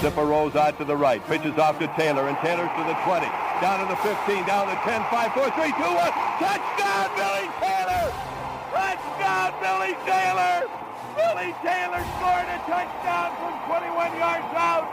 Zipper rolls out to the right, pitches off to Taylor, and Taylor's to the 20, down to the 15, down to 10, 5, 4, 3, 2, 1. Touchdown, Billy Taylor! Touchdown, Billy Taylor! Billy Taylor scored a touchdown from 21 yards out.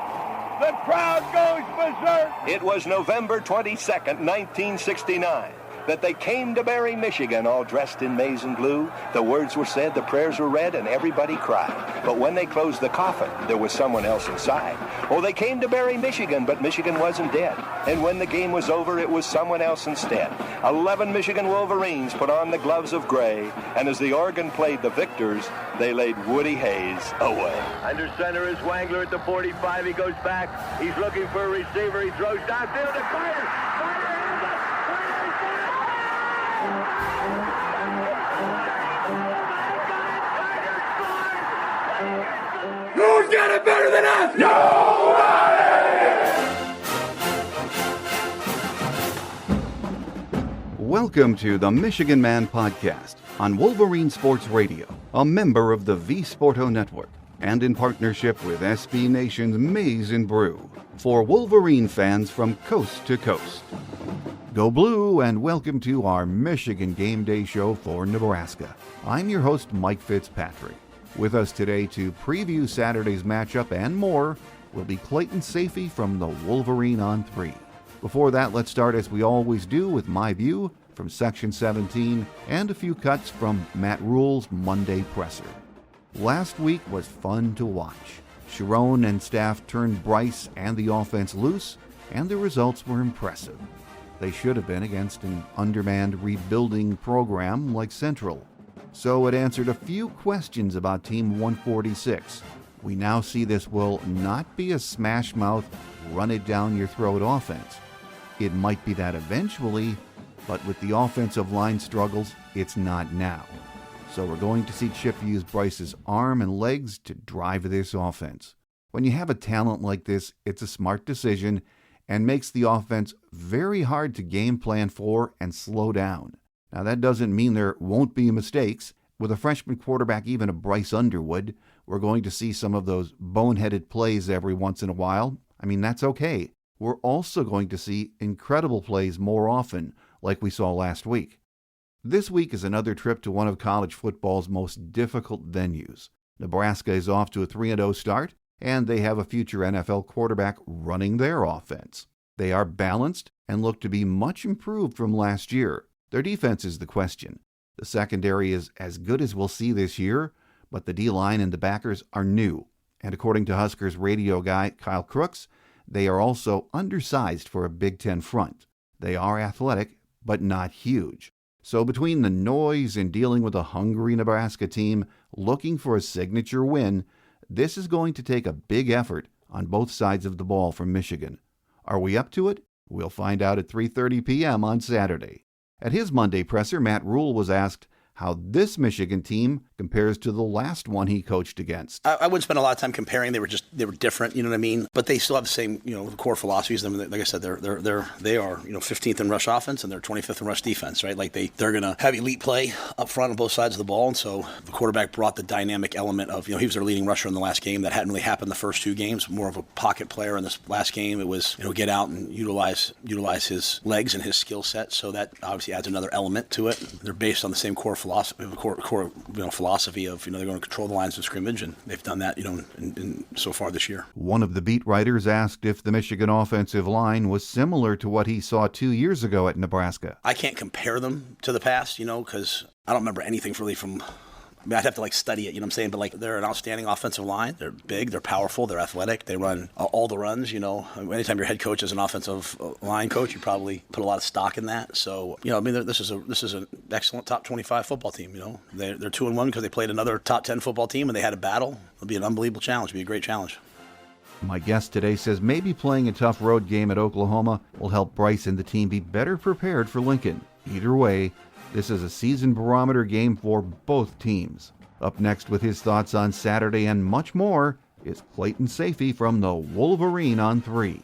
The crowd goes berserk. It was November 22nd, 1969. That they came to Barry, Michigan, all dressed in maize and blue. The words were said, the prayers were read, and everybody cried. But when they closed the coffin, there was someone else inside. Oh, they came to Barry, Michigan, but Michigan wasn't dead. And when the game was over, it was someone else instead. 11 Michigan Wolverines put on the gloves of gray, and as the organ played the victors, they laid Woody Hayes away. Under center is Wangler at the 45. He goes back. He's looking for a receiver. He throws downfield to Carter. Who's got it better than us? Nobody! Welcome to the Michigan Man Podcast on Wolverine Sports Radio, a member of the V Sporto Network, and in partnership with SB Nation's Maize and Brew, for Wolverine fans from coast to coast. Go Blue, and welcome to our Michigan Game Day show for Nebraska. I'm your host, Mike Fitzpatrick. With us today to preview Saturday's matchup and more will be Clayton Sayfie from the Wolverine ON3. Before that, let's start as we always do with my view from Section 17 and a few cuts from Matt Rule's Monday presser. Last week was fun to watch. Sharon and staff turned Bryce and the offense loose, and the results were impressive. They should have been against an undermanned rebuilding program like Central. So it answered a few questions about Team 146. We now see this will not be a smash-mouth, run-it-down-your-throat offense. It might be that eventually, but with the offensive line struggles, it's not now. So we're going to see Chip use Bryce's arm and legs to drive this offense. When you have a talent like this, it's a smart decision and makes the offense very hard to game plan for and slow down. Now, that doesn't mean there won't be mistakes. With a freshman quarterback, even a Bryce Underwood, we're going to see some of those boneheaded plays every once in a while. I mean, that's okay. We're also going to see incredible plays more often, like we saw last week. This week is another trip to one of college football's most difficult venues. Nebraska is off to a 3-0 start, and they have a future NFL quarterback running their offense. They are balanced and look to be much improved from last year. Their defense is the question. The secondary is as good as we'll see this year, but the D-line and the backers are new. And according to Huskers radio guy Kyle Crooks, they are also undersized for a Big Ten front. They are athletic, but not huge. So between the noise and dealing with a hungry Nebraska team looking for a signature win, this is going to take a big effort on both sides of the ball from Michigan. Are we up to it? We'll find out at 3:30 p.m. on Saturday. At his Monday presser, Matt Rule was asked how this Michigan team compares to the last one he coached against. I wouldn't spend a lot of time comparing. They were different, you know what I mean? But they still have the same, the core philosophies. I mean, like I said, they are, 15th in rush offense and they're 25th in rush defense, right? Like they're going to have elite play up front on both sides of the ball. And so the quarterback brought the dynamic element of, he was their leading rusher in the last game. That hadn't really happened the first two games. More of a pocket player in this last game. It was, get out and utilize his legs and his skill set. So that obviously adds another element to it. They're based on the same core philosophy, philosophy of, they're going to control the lines of scrimmage, and they've done that, in so far this year. One of the beat writers asked if the Michigan offensive line was similar to what he saw 2 years ago at Nebraska. I can't compare them to the past, because I don't remember anything really from. I'd have to study it, but they're an outstanding offensive line. They're big, they're powerful, they're athletic. They run all the runs, Anytime your head coach is an offensive line coach, you probably put a lot of stock in that. So, this is an excellent top 25 football team, They're 2-1 because they played another top 10 football team and they had a battle. It'll be an unbelievable challenge. It'll be a great challenge. My guest today says maybe playing a tough road game at Oklahoma will help Bryce and the team be better prepared for Lincoln. Either way, this is a season barometer game for both teams. Up next with his thoughts on Saturday and much more is Clayton Sayfie from the Wolverine ON3.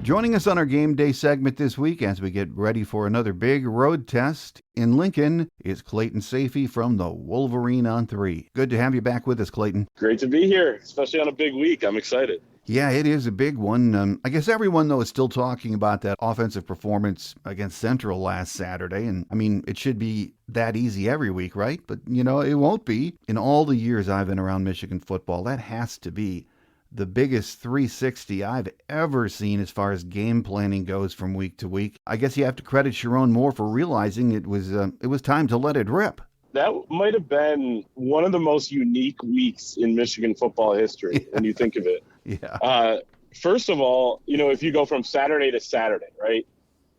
Joining us on our game day segment this week as we get ready for another big road test in Lincoln is Clayton Sayfie from the Wolverine ON3. Good to have you back with us, Clayton. Great to be here, especially on a big week. I'm excited. Yeah, it is a big one. I guess everyone, though, is still talking about that offensive performance against Central last Saturday. And, I mean, it should be that easy every week, right? But, it won't be. In all the years I've been around Michigan football, that has to be the biggest 360 I've ever seen as far as game planning goes from week to week. I guess you have to credit Sharon Moore for realizing it was time to let it rip. That might have been one of the most unique weeks in Michigan football history when you think of it. Yeah. First of all, if you go from Saturday to Saturday, right,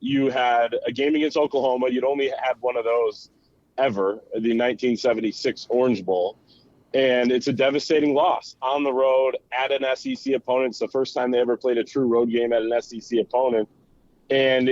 you had a game against Oklahoma. You'd only had one of those ever, the 1976 Orange Bowl. And it's a devastating loss on the road at an SEC opponent. It's the first time they ever played a true road game at an SEC opponent. And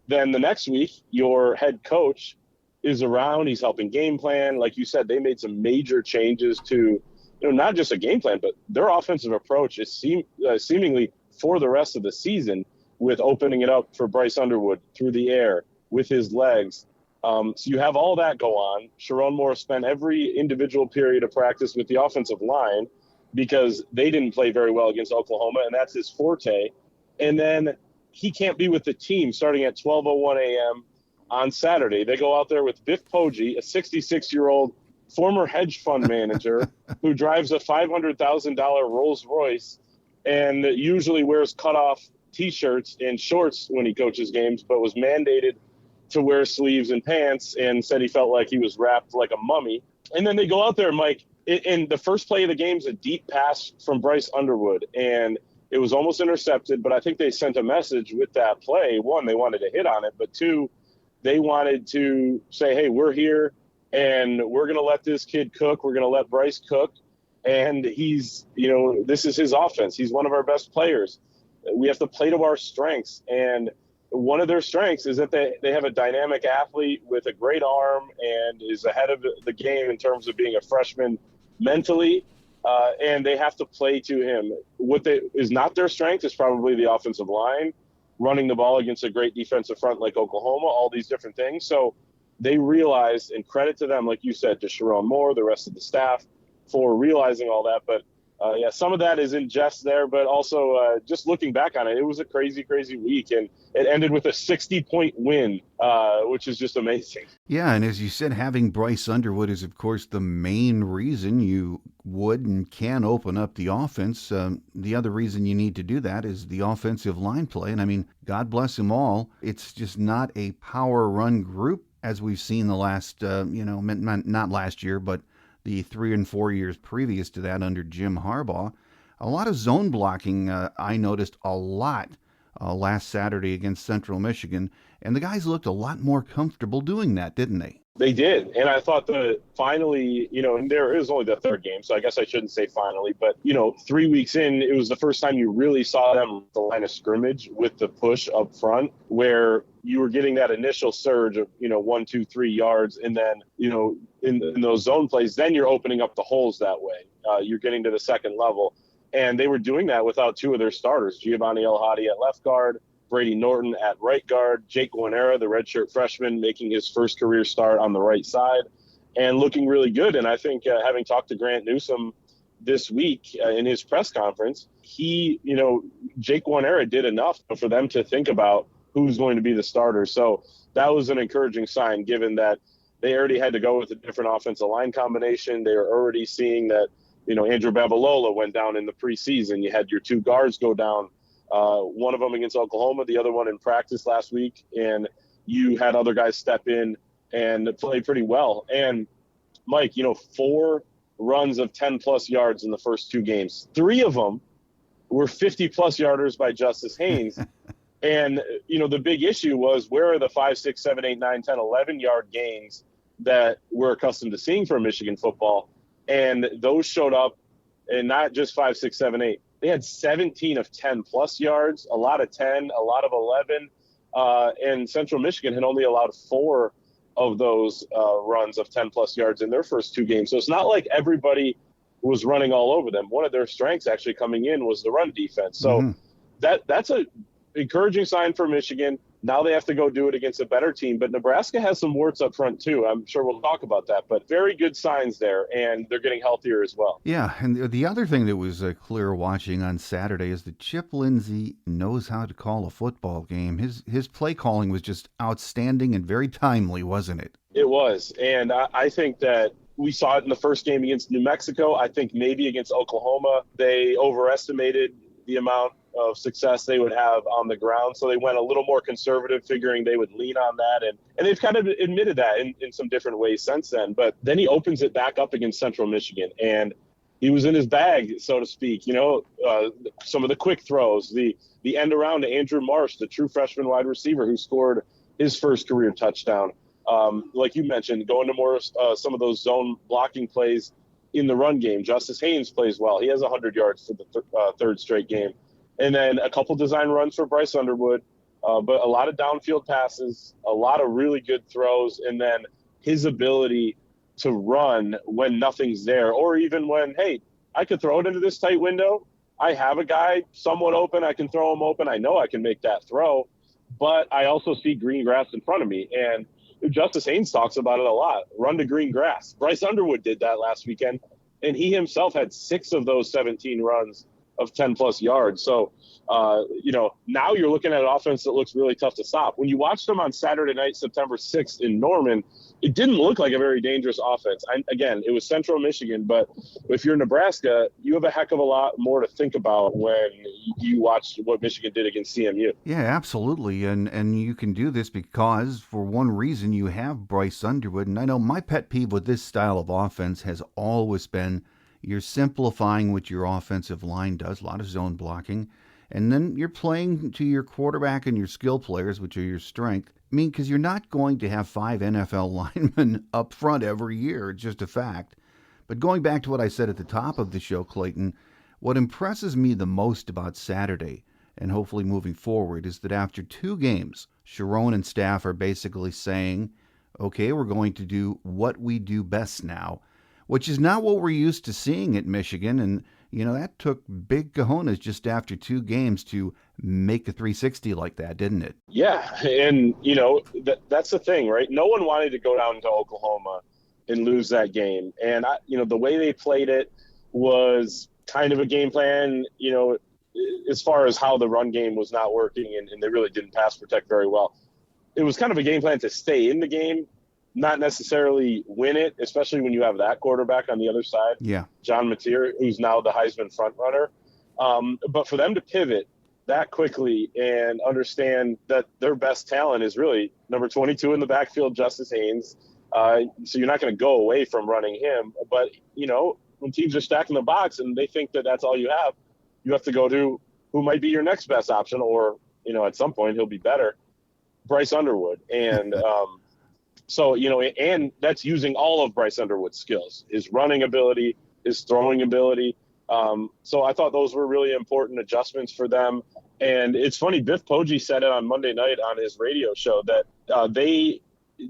then the next week, your head coach is around. He's helping game plan. Like you said, they made some major changes to, not just a game plan, but their offensive approach is seemingly for the rest of the season, with opening it up for Bryce Underwood through the air with his legs. So you have all that go on. Sharon Moore spent every individual period of practice with the offensive line because they didn't play very well against Oklahoma, and that's his forte. And then he can't be with the team starting at 12:01 a.m. on Saturday. They go out there with Biff Poggi, a 66-year-old former hedge fund manager who drives a $500,000 Rolls Royce and usually wears cutoff T-shirts and shorts when he coaches games, but was mandated to wear sleeves and pants and said he felt like he was wrapped like a mummy. And then they go out there, Mike, and the first play of the game is a deep pass from Bryce Underwood, and it was almost intercepted, but I think they sent a message with that play. One, they wanted to hit on it, but two, they wanted to say, hey, we're here, and we're going to let this kid cook. We're going to let Bryce cook, and he's, this is his offense. He's one of our best players. We have to play to our strengths, and one of their strengths is that they have a dynamic athlete with a great arm and is ahead of the game in terms of being a freshman mentally, and they have to play to him. What is not their strength is probably the offensive line, running the ball against a great defensive front like Oklahoma, all these different things. So they realized, and credit to them, like you said, to Sharon Moore, the rest of the staff, for realizing all that. But some of that is in jest there, but also just looking back on it, it was a crazy, crazy week, and it ended with a 60-point win, which is just amazing. Yeah, and as you said, having Bryce Underwood is, of course, the main reason you would and can open up the offense. The other reason you need to do that is the offensive line play, and I mean, God bless them all. It's just not a power run group as we've seen the last, not last year, but the 3 and 4 years previous to that under Jim Harbaugh. A lot of zone blocking I noticed a lot last Saturday against Central Michigan, and the guys looked a lot more comfortable doing that, didn't they? They did, and I thought that finally, and there is only the third game, so I guess I shouldn't say finally, but, 3 weeks in, it was the first time you really saw them at the line of scrimmage with the push up front, where you were getting that initial surge of, 1, 2, 3 yards, and then, in those zone plays, then you're opening up the holes that way. You're getting to the second level, and they were doing that without two of their starters, Giovanni El-Hadi at left guard, Brady Norton at right guard, Jake Guanera, the redshirt freshman, making his first career start on the right side and looking really good. And I think having talked to Grant Newsome this week in his press conference, Jake Guanera did enough for them to think about who's going to be the starter. So that was an encouraging sign, given that they already had to go with a different offensive line combination. They were already seeing that, Andrew Babalola went down in the preseason. You had your two guards go down. One of them against Oklahoma, the other one in practice last week, and you had other guys step in and play pretty well. And Mike, 4 runs of 10-plus yards in the first 2 games. 3 of them were 50-plus yarders by Justice Haynes. And, the big issue was, where are the 5, 6, 7, 8, 9, 10, 11-yard gains that we're accustomed to seeing from Michigan football? And those showed up, and not just 5, 6, 7, 8. They had 17 of 10-plus yards, a lot of 10, a lot of 11, and Central Michigan had only allowed 4 of those runs of 10-plus yards in their first 2 games. So it's not like everybody was running all over them. One of their strengths actually coming in was the run defense. So that's a encouraging sign for Michigan. Now they have to go do it against a better team. But Nebraska has some warts up front, too. I'm sure we'll talk about that. But very good signs there, and they're getting healthier as well. Yeah, and the other thing that was clear watching on Saturday is that Chip Lindsey knows how to call a football game. His play calling was just outstanding and very timely, wasn't it? It was. And I think that we saw it in the first game against New Mexico. I think maybe against Oklahoma, they overestimated the amount of success they would have on the ground. So they went a little more conservative, figuring they would lean on that. And they've kind of admitted that in some different ways since then. But then he opens it back up against Central Michigan. And he was in his bag, so to speak. Some of the quick throws, the end around to Andrew Marsh, the true freshman wide receiver who scored his first career touchdown. Like you mentioned, going to more some of those zone blocking plays in the run game. Justice Haynes plays well. He has 100 yards for the third straight game. And then a couple design runs for Bryce Underwood, but a lot of downfield passes, a lot of really good throws, and then his ability to run when nothing's there, or even when, hey, I could throw it into this tight window. I have a guy somewhat open. I can throw him open. I know I can make that throw, but I also see green grass in front of me. And Justice Haynes talks about it a lot. Run to green grass. Bryce Underwood did that last weekend, and he himself had 6 of those 17 runs of 10-plus yards. So, now you're looking at an offense that looks really tough to stop. When you watched them on Saturday night, September 6th in Norman, it didn't look like a very dangerous offense. Again, it was Central Michigan, but if you're Nebraska, you have a heck of a lot more to think about when you watch what Michigan did against CMU. Yeah, absolutely. And you can do this because, for one reason, you have Bryce Underwood. And I know my pet peeve with this style of offense has always been you're simplifying what your offensive line does, a lot of zone blocking, and then you're playing to your quarterback and your skill players, which are your strength. I mean, because you're not going to have 5 NFL linemen up front every year. It's just a fact. But going back to what I said at the top of the show, Clayton, what impresses me the most about Saturday, and hopefully moving forward, is that after 2 games, Sharon and staff are basically saying, okay, we're going to do what we do best now, which is not what we're used to seeing at Michigan. And, that took big cojones just after 2 games to make a 360 like that, didn't it? Yeah, and, that's the thing, right? No one wanted to go down to Oklahoma and lose that game. And, the way they played it was kind of a game plan, as far as how the run game was not working and they really didn't pass protect very well. It was kind of a game plan to stay in the game, not necessarily win it, especially when you have that quarterback on the other side. Yeah. John Mateer, who's now the Heisman frontrunner. But for them to pivot that quickly and understand that their best talent is really number 22 in the backfield, Justice Haynes. So you're not going to go away from running him. But, when teams are stacking the box and they think that that's all you have to go to who might be your next best option, or, at some point he'll be better, Bryce Underwood. And so, and that's using all of Bryce Underwood's skills, his running ability, his throwing ability. So I thought those were really important adjustments for them. And it's funny, Biff Poggi said it on Monday night on his radio show that they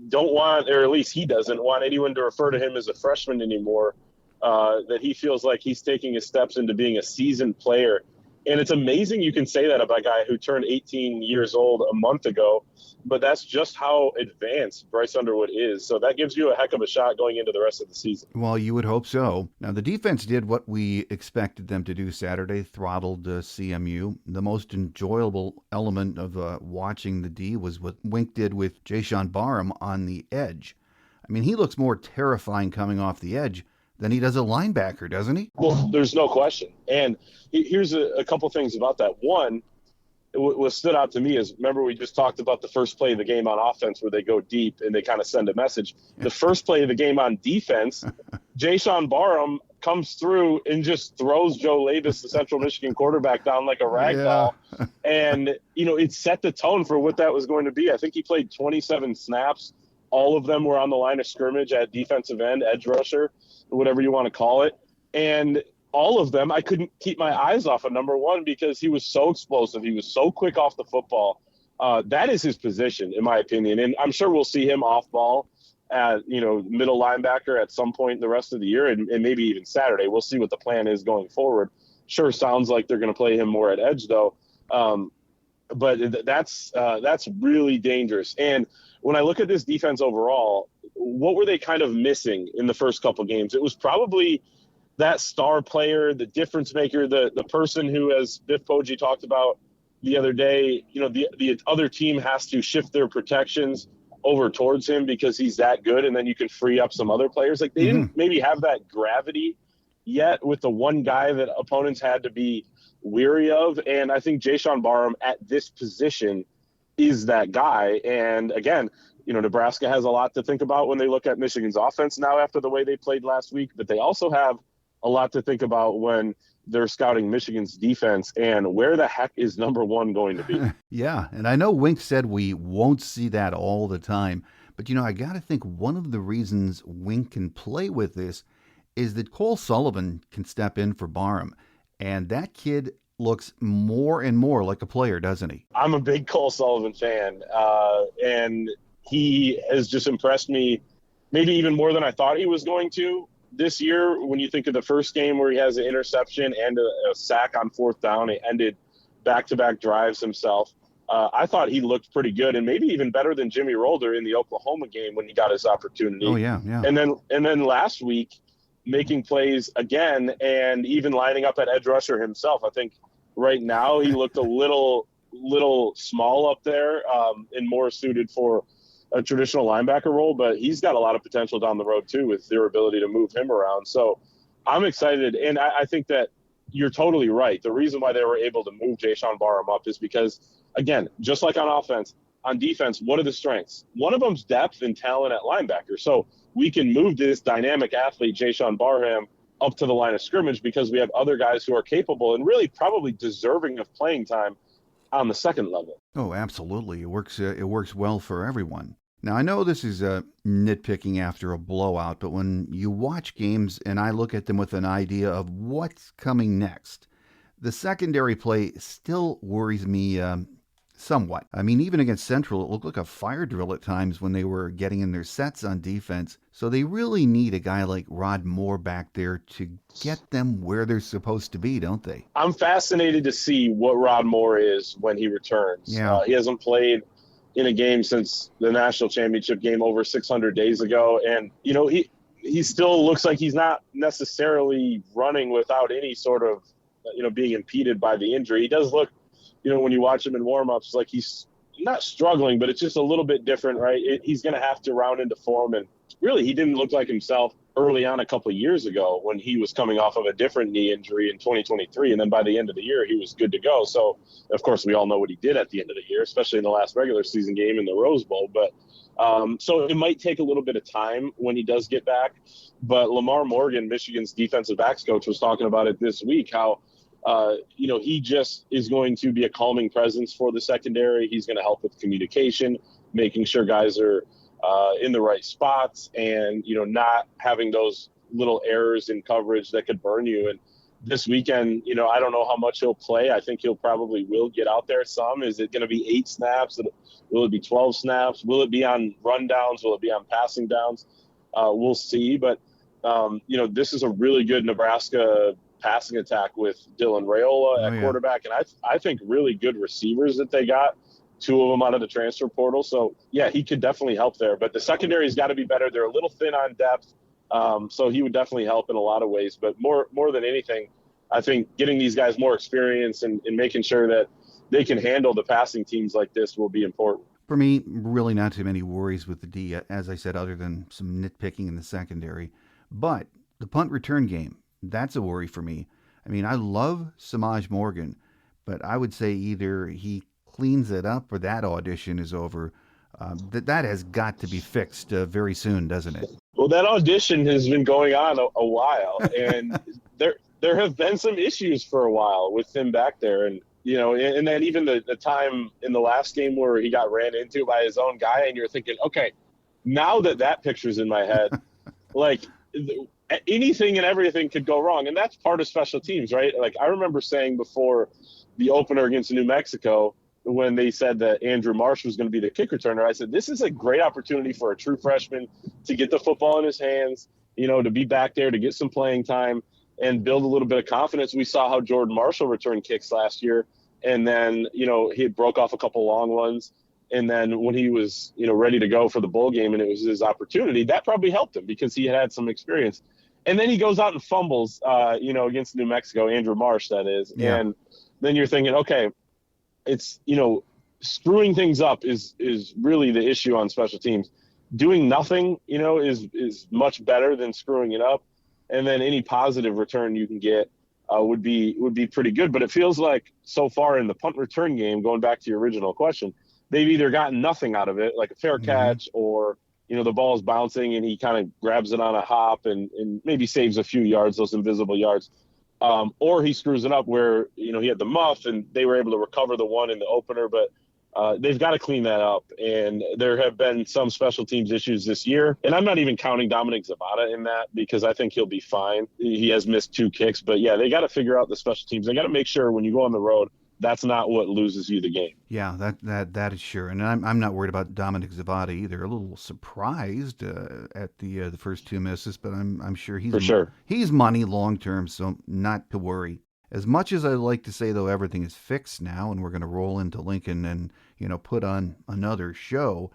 don't want, or at least he doesn't want anyone to refer to him as a freshman anymore, that he feels like he's taking his steps into being a seasoned player. And it's amazing you can say that about a guy who turned 18 years old a month ago, but that's just how advanced Bryce Underwood is. So that gives you a heck of a shot going into the rest of the season. Well, you would hope so. Now, the defense did what we expected them to do Saturday, throttled CMU. The most enjoyable element of watching the D was what Wink did with Jayshawn Barham on the edge. I mean, he looks more terrifying coming off the edge than he does a linebacker, doesn't he? Well, there's no question. And here's a couple things about that. One, what stood out to me is, remember we just talked about the first play of the game on offense where they go deep and they kind of send a message. The first play of the game on defense, Jayshawn Barham comes through and just throws Joe Labus, the Central Michigan quarterback, down like a rag doll. And, it set the tone for what that was going to be. I think he played 27 snaps. All of them were on the line of scrimmage at defensive end, edge rusher, whatever you want to call it. And all of them, I couldn't keep my eyes off of number one because he was so explosive. He was so quick off the football. That is his position, in my opinion. And I'm sure we'll see him off ball at, middle linebacker at some point the rest of the year and maybe even Saturday. We'll see what the plan is going forward. Sure sounds like they're going to play him more at edge, though. but that's really dangerous. And when I look at this defense overall, what were they kind of missing in the first couple games? It was probably that star player, the difference maker, the person who, as Biff Poggi talked about the other day, the other team has to shift their protections over towards him because he's that good, and then you can free up some other players. Like, they didn't maybe have that gravity yet with the one guy that opponents had to be weary of. And I think Jayshawn Barham at this position is that guy. And again, Nebraska has a lot to think about when they look at Michigan's offense now after the way they played last week, but they also have a lot to think about when they're scouting Michigan's defense and where the heck is number one going to be. Yeah, and I know Wink said we won't see that all the time, but I got to think one of the reasons Wink can play with this is that Cole Sullivan can step in for Barham, and that kid looks more and more like a player, doesn't he? I'm a big Cole Sullivan fan, and he has just impressed me maybe even more than I thought he was going to this year. When you think of the first game where he has an interception and a sack on fourth down, he ended back-to-back drives himself. I thought he looked pretty good, and maybe even better than Jimmy Rolder in the Oklahoma game when he got his opportunity. Oh, yeah. And then last week, making plays again and even lining up at edge rusher himself. I think right now he looked a little small up there and more suited for a traditional linebacker role, but he's got a lot of potential down the road too with their ability to move him around. So I'm excited, and I think that you're totally right. The reason why they were able to move Jayshawn Barham up is because, again, just like on offense, on defense, what are the strengths? One of them's depth and talent at linebacker. So we can move this dynamic athlete, Jayshawn Barham, up to the line of scrimmage because we have other guys who are capable and really probably deserving of playing time on the second level. Oh, absolutely. It works well for everyone. Now, I know this is nitpicking after a blowout, but when you watch games and I look at them with an idea of what's coming next, the secondary play still worries me somewhat. I mean, even against Central, it looked like a fire drill at times when they were getting in their sets on defense. So they really need a guy like Rod Moore back there to get them where they're supposed to be, don't they? I'm fascinated to see what Rod Moore is when he returns. Yeah. He hasn't played in a game since the national championship game over 600 days ago. And, he still looks like he's not necessarily running without any sort of, being impeded by the injury. He does look, when you watch him in warmups, like he's not struggling, but it's just a little bit different, right? He's going to have to round into form. And really, he didn't look like himself early on a couple of years ago when he was coming off of a different knee injury in 2023. And then by the end of the year, he was good to go. So, of course, we all know what he did at the end of the year, especially in the last regular season game in the Rose Bowl. But so it might take a little bit of time when he does get back. But Lamar Morgan, Michigan's defensive backs coach, was talking about it this week, how he just is going to be a calming presence for the secondary. He's going to help with communication, making sure guys are in the right spots and, not having those little errors in coverage that could burn you. And this weekend, I don't know how much he'll play. I think he'll probably will get out there some. Is it going to be 8 snaps? Will it be 12 snaps? Will it be on rundowns? Will it be on passing downs? We'll see. But, this is a really good Nebraska passing attack with Dylan Raiola at quarterback. And I think really good receivers that they got, 2 of them out of the transfer portal. So, yeah, he could definitely help there. But the secondary's got to be better. They're a little thin on depth. So he would definitely help in a lot of ways. But more than anything, I think getting these guys more experience and making sure that they can handle the passing teams like this will be important. For me, really not too many worries with the D, as I said, other than some nitpicking in the secondary. But the punt return game, that's a worry for me. I mean, I love Samaj Morgan, but I would say either he cleans it up or that audition is over. That has got to be fixed very soon, doesn't it? Well, that audition has been going on a while, and there have been some issues for a while with him back there. And, and then even the time in the last game where he got ran into by his own guy, and you're thinking, okay, now that picture's in my head, like anything and everything could go wrong. And that's part of special teams, right? Like I remember saying before the opener against New Mexico, when they said that Andrew Marsh was going to be the kick returner, I said, this is a great opportunity for a true freshman to get the football in his hands, to be back there, to get some playing time and build a little bit of confidence. We saw how Jordan Marshall returned kicks last year And then, he broke off a couple long ones. And then when he was, ready to go for the bowl game and it was his opportunity, that probably helped him because he had some experience. And then he goes out and fumbles, against New Mexico, Andrew Marsh, that is. Yeah. And then you're thinking, okay, it's, screwing things up is really the issue on special teams. Doing nothing, is much better than screwing it up. And then any positive return you can get would be pretty good. But it feels like so far in the punt return game, going back to your original question, they've either gotten nothing out of it, like a fair catch, or, the ball is bouncing and he kind of grabs it on a hop and maybe saves a few yards, those invisible yards. Or he screws it up where, he had the muff and they were able to recover the one in the opener, but they've got to clean that up. And there have been some special teams issues this year. And I'm not even counting Dominic Zapata in that because I think he'll be fine. He has missed 2 kicks, but yeah, they got to figure out the special teams. They got to make sure when you go on the road, that's not what loses you the game. Yeah, that is sure. And I'm not worried about Dominic Zapata either. A little surprised at the first 2 misses, but I'm sure he's money long term, so not to worry. As much as I like to say, though, everything is fixed now and we're going to roll into Lincoln and, put on another show,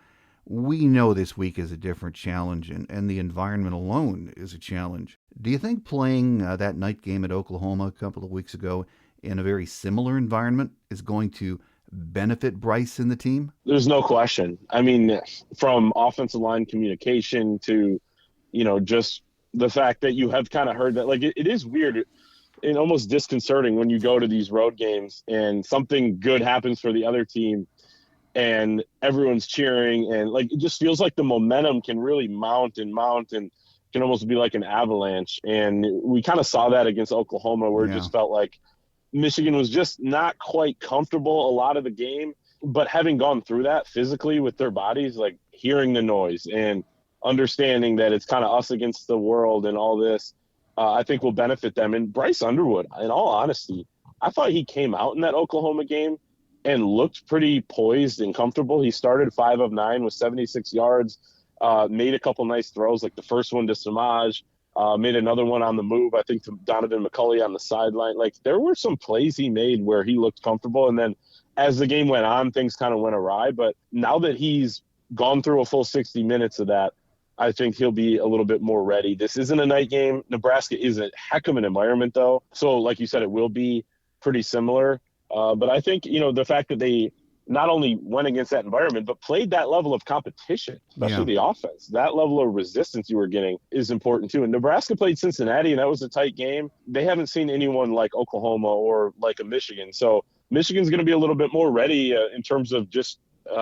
we know this week is a different challenge and the environment alone is a challenge. Do you think playing that night game at Oklahoma a couple of weeks ago in a very similar environment is going to benefit Bryce and the team? There's no question. I mean, from offensive line communication to, just the fact that you have kind of heard that, like, it is weird and almost disconcerting when you go to these road games and something good happens for the other team and everyone's cheering and, like, it just feels like the momentum can really mount and can almost be like an avalanche. And we kind of saw that against Oklahoma where it just felt like Michigan was just not quite comfortable a lot of the game, but having gone through that physically with their bodies, like hearing the noise and understanding that it's kind of us against the world and all this, I think will benefit them. And Bryce Underwood, in all honesty, I thought he came out in that Oklahoma game and looked pretty poised and comfortable. He started 5 of 9 with 76 yards, made a couple nice throws, like the first one to Samaj, made another one on the move, I think, to Donovan McCulley on the sideline. Like, there were some plays he made where he looked comfortable. And then as the game went on, things kind of went awry. But now that he's gone through a full 60 minutes of that, I think he'll be a little bit more ready. This isn't a night game. Nebraska is a heck of an environment, though. So, like you said, it will be pretty similar. But I think, the fact that they not only went against that environment, but played that level of competition, especially the offense. That level of resistance you were getting is important too. And Nebraska played Cincinnati, and that was a tight game. They haven't seen anyone like Oklahoma or like a Michigan. So Michigan's going to be a little bit more ready in terms of just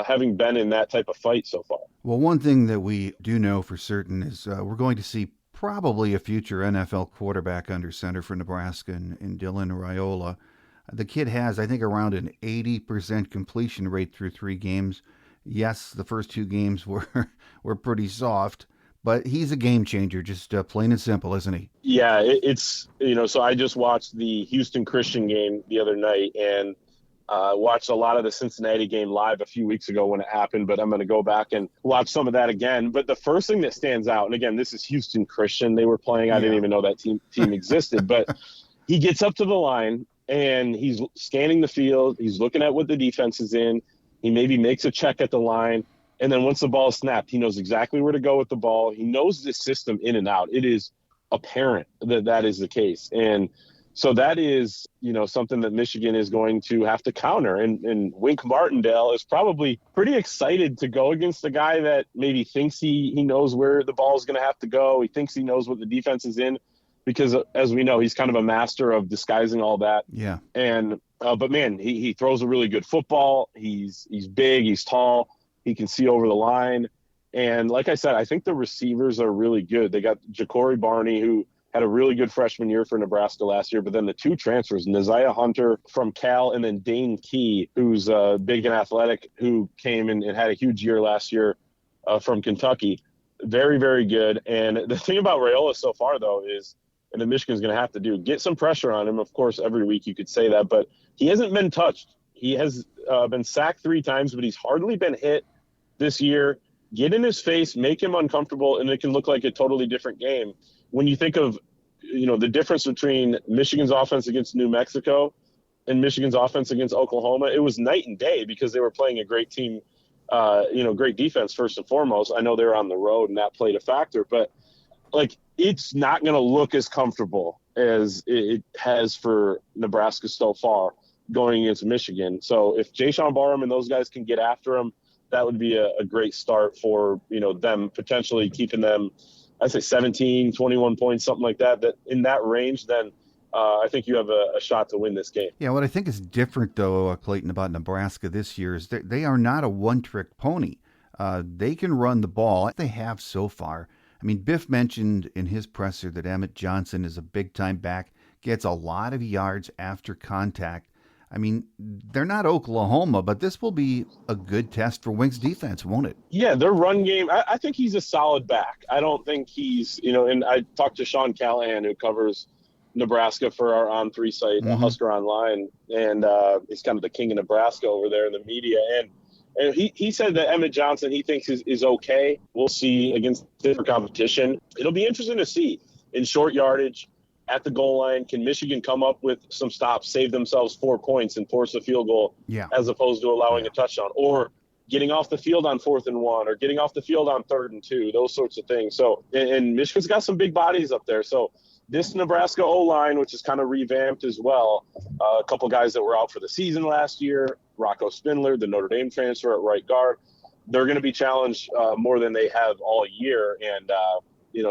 having been in that type of fight so far. Well, one thing that we do know for certain is we're going to see probably a future NFL quarterback under center for Nebraska in Dylan Raiola. The kid has, I think, around an 80% completion rate through 3 games. Yes, the first 2 games were pretty soft, but he's a game changer, just plain and simple, isn't he? Yeah, it's, so I just watched the Houston Christian game the other night and watched a lot of the Cincinnati game live a few weeks ago when it happened, but I'm going to go back and watch some of that again. But the first thing that stands out, and again, this is Houston Christian. They were playing, I didn't even know that team existed, but he gets up to the line, and he's scanning the field. He's looking at what the defense is in. He maybe makes a check at the line. And then once the ball is snapped, he knows exactly where to go with the ball. He knows the system in and out. It is apparent that is the case. And so that is, something that Michigan is going to have to counter. And Wink Martindale is probably pretty excited to go against a guy that maybe thinks he knows where the ball is going to have to go. He thinks he knows what the defense is in. Because as we know, he's kind of a master of disguising all that. Yeah. And but man, he throws a really good football. He's big, he's tall, he can see over the line. And like I said, I think the receivers are really good. They got Ja'Cory Barney, who had a really good freshman year for Nebraska last year, but then the 2 transfers, Neziah Hunter from Cal and then Dane Key, who's big and athletic, who came and had a huge year last year from Kentucky. Very, very good. And the thing about Raiola so far, though, is, and that Michigan's going to have to do, get some pressure on him. Of course, every week you could say that, but he hasn't been touched. He has been sacked 3 times, but he's hardly been hit this year. Get in his face, make him uncomfortable, and it can look like a totally different game. When you think of, the difference between Michigan's offense against New Mexico in Michigan's offense against Oklahoma, it was night and day because they were playing a great team, great defense first and foremost. I know they were on the road and that played a factor, but like it's not going to look as comfortable as it has for Nebraska so far going against Michigan. So if Jayshon Barham and those guys can get after them, that would be a great start for, them potentially keeping them, I'd say 17, 21 points, something like that, that in that range, then I think you have a shot to win this game. Yeah, what I think is different, though, Clayton, about Nebraska this year is they are not a one-trick pony. They can run the ball. They have so far. I mean, Biff mentioned in his presser that Emmett Johnson is a big-time back, gets a lot of yards after contact. I mean, they're not Oklahoma, but this will be a good test for Wink's defense, won't it? Yeah, their run game, I think he's a solid back. I don't think he's, and I talked to Sean Callahan, who covers Nebraska for our On3 site, Husker Online, and he's kind of the king of Nebraska over there in the media. And he said that Emmett Johnson, he thinks is okay. We'll see against different competition. It'll be interesting to see in short yardage at the goal line. Can Michigan come up with some stops, save themselves 4 points, and force a field goal as opposed to allowing a touchdown, or getting off the field on 4th and 1, or getting off the field on 3rd and 2, those sorts of things. So, and Michigan's got some big bodies up there. So this Nebraska O-line, which is kind of revamped as well, a couple guys that were out for the season last year, Rocco Spindler, the Notre Dame transfer at right guard, they're going to be challenged more than they have all year. And,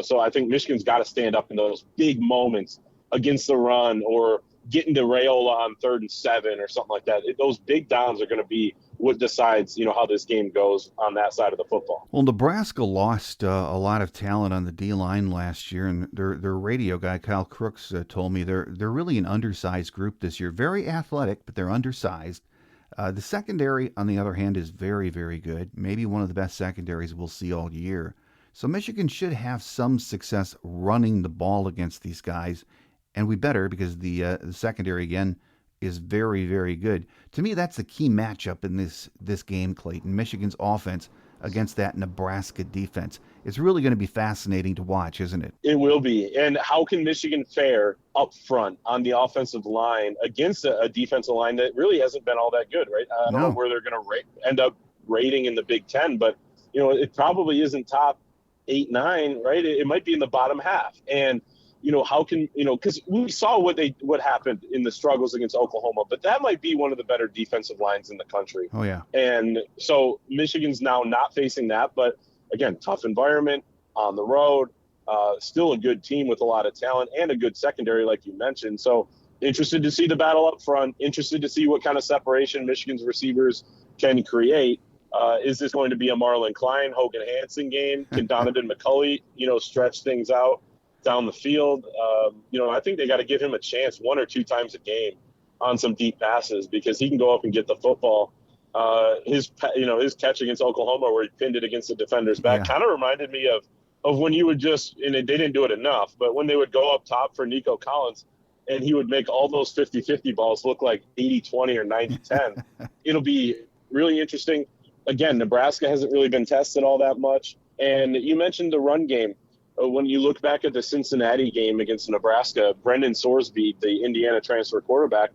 so I think Michigan's got to stand up in those big moments against the run, or getting to Raiola on 3rd and 7 or something like that. Those big downs are going to be what decides, how this game goes on that side of the football. Well, Nebraska lost a lot of talent on the D-line last year, and their radio guy, Kyle Crooks, told me they're really an undersized group this year. Very athletic, but they're undersized. The secondary, on the other hand, is very, very good. Maybe one of the best secondaries we'll see all year. So Michigan should have some success running the ball against these guys, and we better, because the secondary, again, is very, very good. To me, that's the key matchup in this game, Clayton. Michigan's offense against that Nebraska defense. It's really going to be fascinating to watch, isn't it? It will be. And how can Michigan fare up front on the offensive line against a defensive line that really hasn't been all that good, right? I don't know where they're going to end up rating in the Big Ten, but, it probably isn't top 8, 9, right? It might be in the bottom half. And, how can, because we saw what happened in the struggles against Oklahoma, but that might be one of the better defensive lines in the country. Oh, yeah. And so Michigan's now not facing that, but again, tough environment on the road, still a good team with a lot of talent and a good secondary, like you mentioned. So interested to see the battle up front, interested to see what kind of separation Michigan's receivers can create. Is this going to be a Marlon Klein, Hogan Hansen game? Can Donovan McCulley, stretch things out down the field? I think they got to give him a chance 1 or 2 times a game on some deep passes, because he can go up and get the football. His catch against Oklahoma where he pinned it against the defender's back kind of reminded me of when you would just, and they didn't do it enough, but when they would go up top for Nico Collins and he would make all those 50-50 balls look like 80-20 or 90-10. It'll be really interesting. Again, Nebraska hasn't really been tested all that much. And you mentioned the run game. When you look back at the Cincinnati game against Nebraska, Brendan Sorsby, the Indiana transfer quarterback,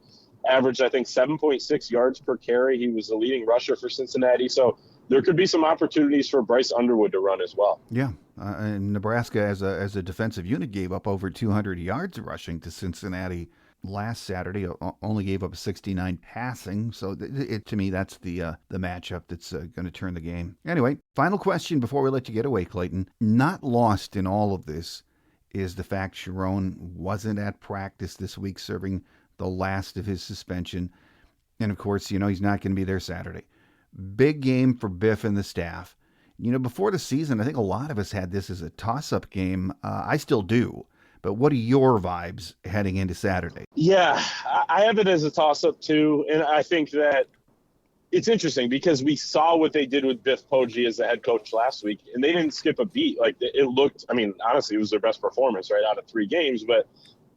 averaged, I think, 7.6 yards per carry. He was the leading rusher for Cincinnati. So there could be some opportunities for Bryce Underwood to run as well. Yeah. And Nebraska, as a defensive unit, gave up over 200 yards rushing to Cincinnati last Saturday. Only gave up 69 passing. So to me, that's the matchup that's going to turn the game. Anyway, final question before we let you get away, Clayton. Not lost in all of this is the fact Sharon wasn't at practice this week, serving the last of his suspension. And of course, he's not going to be there Saturday. Big game for Biff and the staff. Before the season, I think a lot of us had this as a toss-up game. I still do. But what are your vibes heading into Saturday? Yeah, I have it as a toss-up too. And I think that it's interesting because we saw what they did with Biff Poggi as the head coach last week, and they didn't skip a beat. Like, it looked, honestly, it was their best performance right out of 3 games, but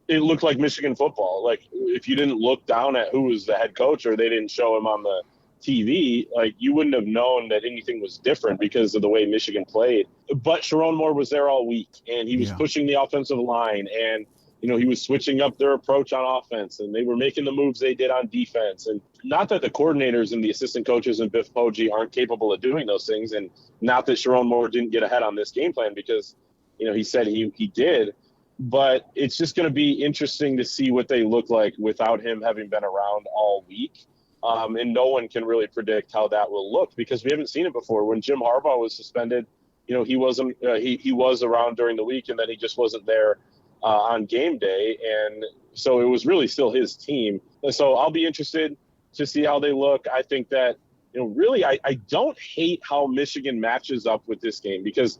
it looked like Michigan football. Like, if you didn't look down at who was the head coach or they didn't show him on the TV, like, you wouldn't have known that anything was different because of the way Michigan played. But Sharon Moore was there all week, and he was pushing the offensive line, and he was switching up their approach on offense, and they were making the moves they did on defense. And not that the coordinators and the assistant coaches and Biff Poggi aren't capable of doing those things, and not that Sharon Moore didn't get ahead on this game plan, because, he said he did. But it's just going to be interesting to see what they look like without him having been around all week. And no one can really predict how that will look, because we haven't seen it before. When Jim Harbaugh was suspended, he wasn't he was around during the week, and then he just wasn't there on game day. And so it was really still his team. And so I'll be interested to see how they look. I think that, really, I don't hate how Michigan matches up with this game, because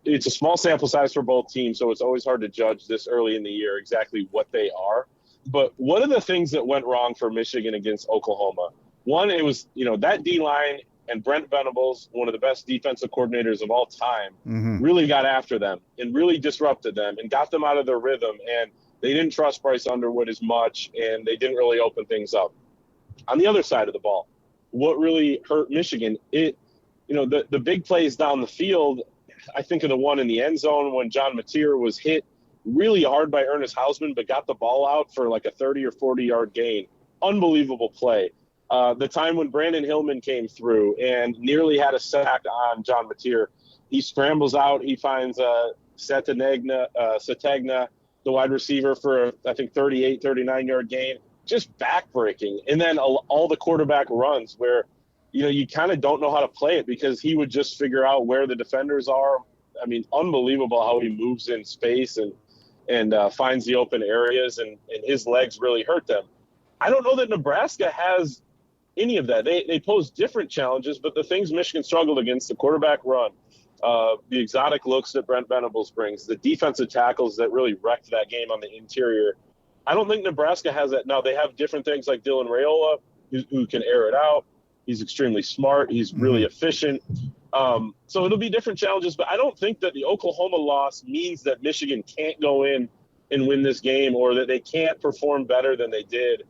it's a small sample size for both teams, so it's always hard to judge this early in the year exactly what they are. But one of the things that went wrong for Michigan against Oklahoma, one, it was, that D-line and Brent Venables, one of the best defensive coordinators of all time, really got after them and really disrupted them and got them out of their rhythm. And they didn't trust Bryce Underwood as much, and they didn't really open things up. On the other side of the ball, what really hurt Michigan, the big plays down the field, I think of the one in the end zone when John Mateer was hit really hard by Ernest Hausman, but got the ball out for like a 30 or 40-yard gain. Unbelievable play. The time when Brandon Hillman came through and nearly had a sack on John Mateer, he scrambles out. He finds Sategna, the wide receiver, for, I think, 38, 39-yard gain. Just backbreaking. And then all the quarterback runs where, you kind of don't know how to play it, because he would just figure out where the defenders are. I mean, unbelievable how he moves in space and finds the open areas, and his legs really hurt them. I don't know that Nebraska has any of that. They pose different challenges, but the things Michigan struggled against, the quarterback run, the exotic looks that Brent Venables brings, the defensive tackles that really wrecked that game on the interior, I don't think Nebraska has that. Now, they have different things like Dylan Raiola, who can air it out. He's extremely smart. He's really efficient. So it'll be different challenges, but I don't think that the Oklahoma loss means that Michigan can't go in and win this game, or that they can't perform better than they did.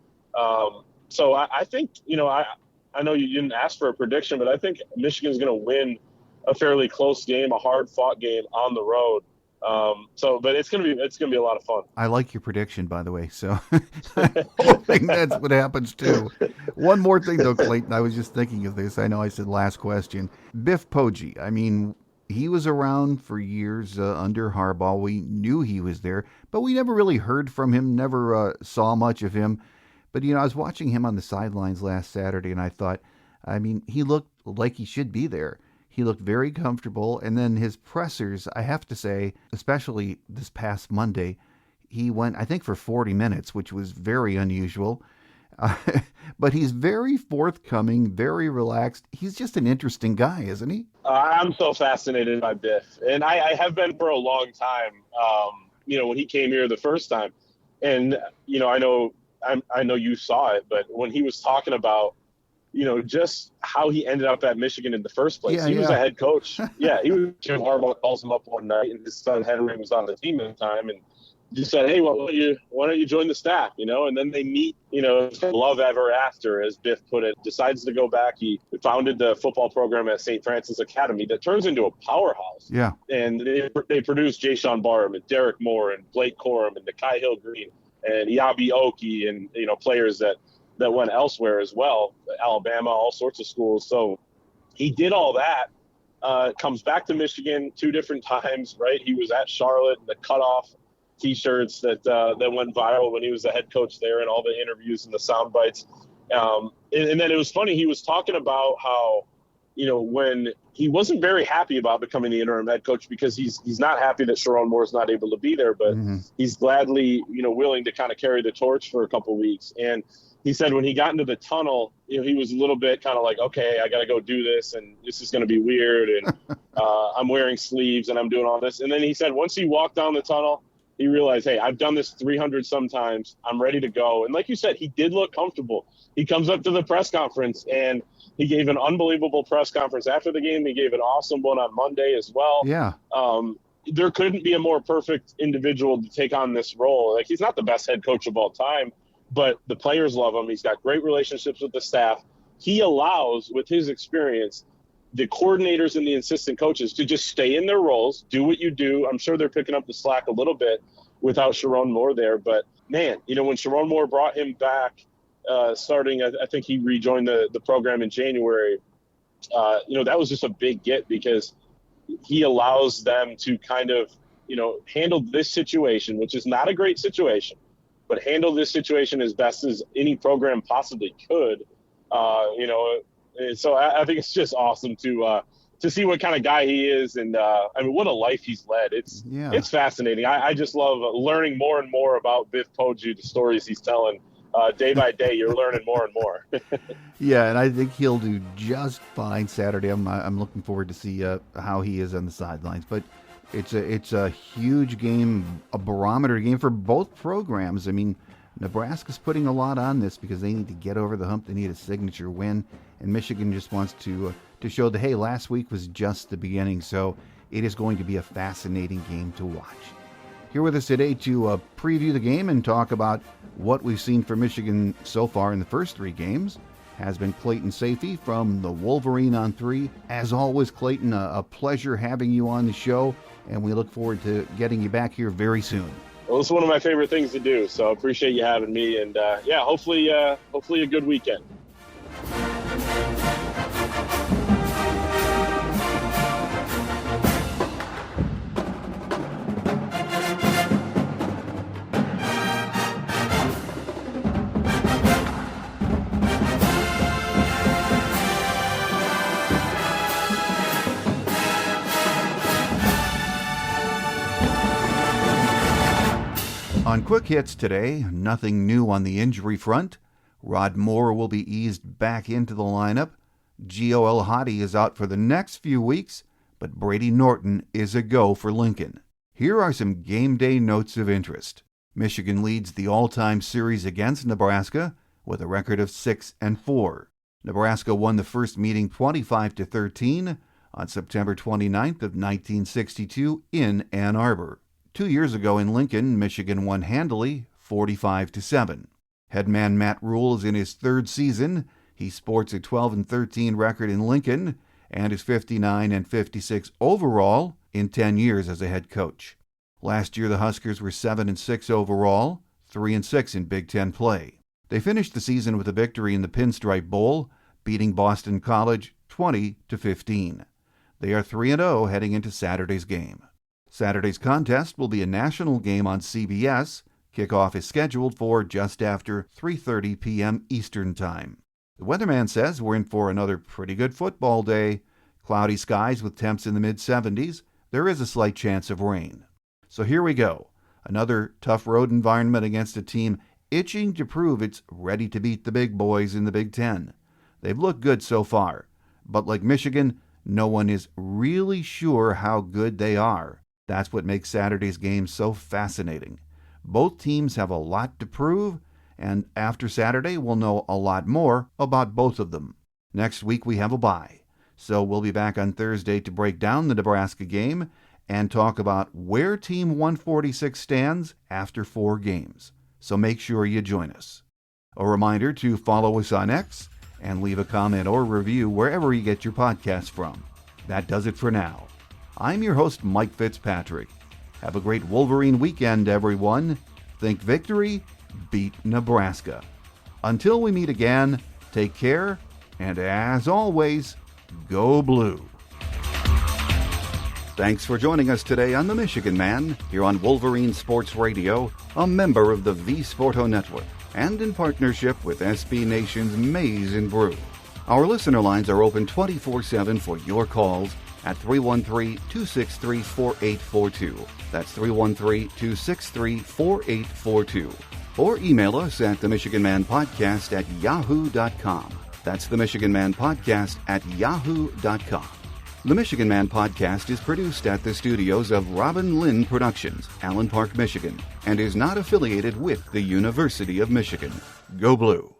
So I think, I know you didn't ask for a prediction, but I think Michigan's going to win a fairly close game, a hard-fought game on the road. But it's gonna be a lot of fun. I like your prediction, by the way. So I'm hoping that's what happens too. One more thing though, Clayton, I was just thinking of this. I know I said last question. Biff Poggi. I mean, he was around for years under Harbaugh. We knew he was there, but we never really heard from him. Never saw much of him. But I was watching him on the sidelines last Saturday, and I thought, he looked like he should be there. He looked very comfortable. And then his pressers, I have to say, especially this past Monday, he went, I think, for 40 minutes, which was very unusual. But he's very forthcoming, very relaxed. He's just an interesting guy, isn't he? I'm so fascinated by Biff. And I have been for a long time, when he came here the first time. And, I know you saw it, but when he was talking about, just how he ended up at Michigan in the first place. He was a head coach. Jim Harbaugh calls him up one night, and his son Henry was on the team at the time, and just said, hey, why don't you join the staff, And then they meet, love ever after, as Biff put it, decides to go back. He founded the football program at St. Francis Academy that turns into a powerhouse. Yeah. And they produced Jay Sean Barham and Derek Moore and Blake Corum and Nikai Hill-Green and Yabi Oki and, players that went elsewhere as well, Alabama, all sorts of schools. So he did all that, comes back to Michigan 2 different times, right? He was at Charlotte, the cutoff T-shirts that went viral when he was the head coach there, and all the interviews and the sound bites. And then it was funny, he was talking about how, when he wasn't very happy about becoming the interim head coach, because he's not happy that Sharon Moore's not able to be there, but he's gladly, willing to kind of carry the torch for a couple of weeks. And he said when he got into the tunnel, he was a little bit kind of like, okay, I got to go do this, and this is going to be weird, and I'm wearing sleeves, and I'm doing all this. And then he said once he walked down the tunnel, he realized, hey, I've done this 300 sometimes. I'm ready to go. And like you said, he did look comfortable. He comes up to the press conference, and he gave an unbelievable press conference after the game. He gave an awesome one on Monday as well. Yeah. There couldn't be a more perfect individual to take on this role. Like, he's not the best head coach of all time, but the players love him. He's got great relationships with the staff. He allows, with his experience, the coordinators and the assistant coaches to just stay in their roles, do what you do. I'm sure they're picking up the slack a little bit, without Sharon Moore there. But man, when Sharon Moore brought him back, starting, I think he rejoined the program in January. That was just a big get, because he allows them to kind of, handle this situation, which is not a great situation, but handle this situation as best as any program possibly could. And so I think it's just awesome to see what kind of guy he is. And what a life he's led. It's fascinating. I just love learning more and more about Biff Poggi, the stories he's telling. Day by day, you're learning more and more. Yeah, and I think he'll do just fine Saturday. I'm looking forward to see how he is on the sidelines. But it's a huge game, a barometer game for both programs. I mean, Nebraska's putting a lot on this because they need to get over the hump. They need a signature win, and Michigan just wants to show that, hey, last week was just the beginning. So it is going to be a fascinating game to watch. Here with us today to preview the game and talk about what we've seen for Michigan so far in the first 3 games has been Clayton Sayfie from the Wolverine ON3. As always, Clayton, a pleasure having you on the show, and we look forward to getting you back here very soon. Well, it's one of my favorite things to do, so I appreciate you having me, and hopefully a good weekend. On Quick Hits today, nothing new on the injury front. Rod Moore will be eased back into the lineup. Gio El-Hadi is out for the next few weeks, but Brady Norton is a go for Lincoln. Here are some game day notes of interest. Michigan leads the all-time series against Nebraska with a record of 6-4. Nebraska won the first meeting 25-13 on September 29th of 1962 in Ann Arbor. 2 years ago in Lincoln, Michigan won handily 45-7. Headman Matt Rule is in his 3rd season. He sports a 12-13 record in Lincoln and is 59-56 overall in 10 years as a head coach. Last year, the Huskers were 7-6 overall, 3-6 in Big Ten play. They finished the season with a victory in the Pinstripe Bowl, beating Boston College 20-15. They are 3-0 heading into Saturday's game. Saturday's contest will be a national game on CBS. Kickoff is scheduled for just after 3:30 p.m. Eastern Time. The weatherman says we're in for another pretty good football day. Cloudy skies with temps in the mid-70s. There is a slight chance of rain. So here we go. Another tough road environment against a team itching to prove it's ready to beat the big boys in the Big Ten. They've looked good so far, but like Michigan, no one is really sure how good they are. That's what makes Saturday's game so fascinating. Both teams have a lot to prove, and after Saturday, we'll know a lot more about both of them. Next week, we have a bye, so we'll be back on Thursday to break down the Nebraska game and talk about where Team 146 stands after 4 games. So make sure you join us. A reminder to follow us on X and leave a comment or review wherever you get your podcasts from. That does it for now. I'm your host, Mike Fitzpatrick. Have a great Wolverine weekend, everyone. Think victory, beat Nebraska. Until we meet again, take care, and as always, go blue. Thanks for joining us today on The Michigan Man, here on Wolverine Sports Radio, a member of the V Sporto Network, and in partnership with SB Nation's Maize and Brew. Our listener lines are open 24/7 for your calls at 313-263-4842. That's 313-263-4842. Or email us at themichiganmanpodcast@yahoo.com. That's themichiganmanpodcast@yahoo.com. The Michigan Man Podcast is produced at the studios of Robin Lynn Productions, Allen Park, Michigan, and is not affiliated with the University of Michigan. Go Blue!